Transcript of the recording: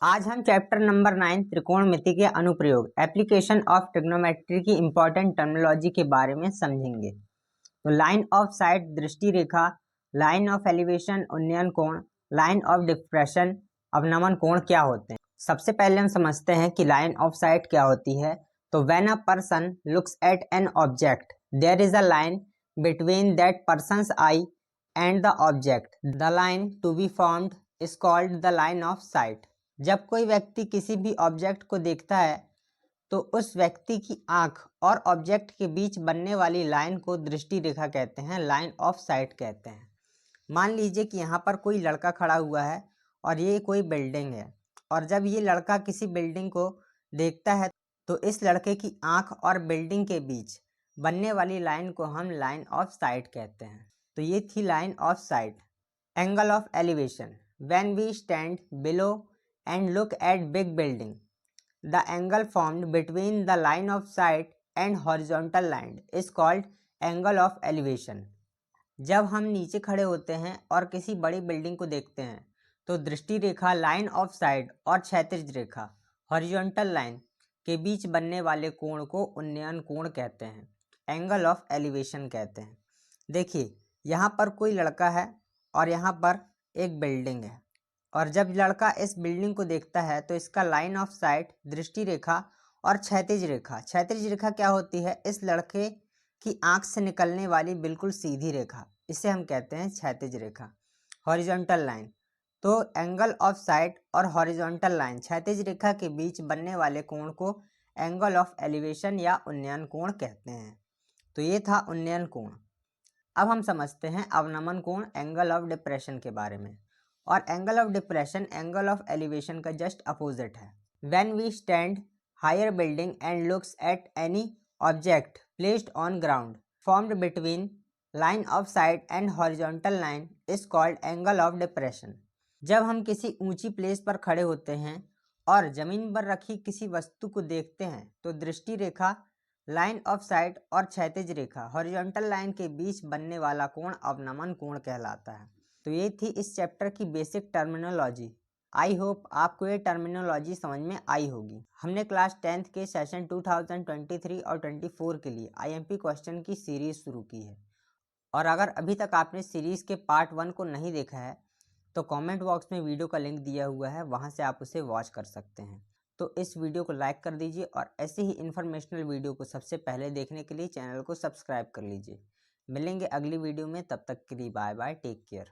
आज हम chapter number 9 त्रिकोणमिति के अनुप्रयोग एप्लीकेशन ऑफ ट्रिग्नोमेट्री की इंपॉर्टेंट टर्मिनोलॉजी के बारे में समझेंगे। तो लाइन ऑफ साइट दृष्टि रेखा, लाइन ऑफ एलिवेशन उन्नयन कोण, लाइन ऑफ डिप्रेशन अवनमन कोण क्या होते हैं। सबसे पहले हम समझते हैं कि लाइन ऑफ साइट क्या होती है। तो when a person looks at an object there is a line between that person's eye and the object, the line to be formed is called the line of sight. जब कोई व्यक्ति किसी भी object को देखता है तो उस व्यक्ति की आंख और ऑब्जेक्ट के बीच बनने वाली लाइन को दृष्टि रेखा कहते हैं, लाइन ऑफ साइट कहते हैं। मान लीजिए कि यहाँ पर कोई लड़का खड़ा हुआ है और ये कोई बिल्डिंग है, और जब ये लड़का किसी बिल्डिंग को देखता है तो इस लड़के की आंख और बिल्डिंग के बीच बनने वाली लाइन को हम लाइन ऑफ साइट कहते हैं। तो ये थी line of sight. Angle of elevation, when we stand below and look at big building, the angle formed between the line of sight and horizontal line is called angle of elevation। जब हम नीचे खड़े होते हैं और किसी बड़ी building को देखते हैं तो दृष्टि रेखा लाइन ऑफ साइट और क्षैतिज रेखा हॉरिजॉन्टल लाइन के बीच बनने वाले कोण को उन्नयन कोण कहते हैं, एंगल ऑफ एलिवेशन कहते हैं। देखिए यहाँ पर कोई लड़का है और यहाँ पर एक बिल्डिंग है, और जब लड़का इस बिल्डिंग को देखता है तो इसका लाइन ऑफ साइट दृष्टि रेखा और क्षैतिज रेखा क्या होती है, इस लड़के की आंख से निकलने वाली बिल्कुल सीधी रेखा, इसे हम कहते हैं क्षैतिज रेखा। हॉरिजॉन्टल लाइन, तो एंगल ऑफ साइट और हॉरिजॉन्टल लाइन क्षैतिज रेखा के बीच बनने वाले कोण को एंगल ऑफ एलिवेशन या उन्नयन कोण कहते हैं। तो ये था उन्नयन कोण। अब हम समझते हैं अवनमन कोण, एंगल ऑफ डिप्रेशन के बारे में। और angle of depression angle of elevation का जस्ट अपोजिट है। When we stand higher building and looks at any object placed on ground formed between line of sight and horizontal line is called angle of depression. जब हम किसी ऊंची place पर खड़े होते हैं और जमीन पर रखी किसी वस्तु को देखते हैं तो दृष्टि रेखा लाइन ऑफ साइट और क्षैतिज रेखा हॉरिजॉन्टल लाइन के बीच बनने वाला कोण अवनमन कोण कहलाता है। तो ये थी इस चैप्टर की बेसिक टर्मिनोलॉजी। आई होप आपको ये टर्मिनोलॉजी समझ में आई होगी। हमने क्लास 10th के सेशन 2023 और 24 के लिए आईएमपी क्वेश्चन की सीरीज शुरू की है, और अगर अभी तक आपने सीरीज के पार्ट 1 को नहीं देखा है तो कमेंट बॉक्स में वीडियो का लिंक दिया हुआ है, वहां से आप उसे वॉच कर सकते हैं। तो इस वीडियो को लाइक कर दीजिए और ऐसे ही इन्फॉर्मेशनल वीडियो को सबसे पहले देखने के लिए चैनल को सब्सक्राइब कर लीजिए। मिलेंगे अगली वीडियो में, तब तक के लिए बाय बाय, टेक केयर।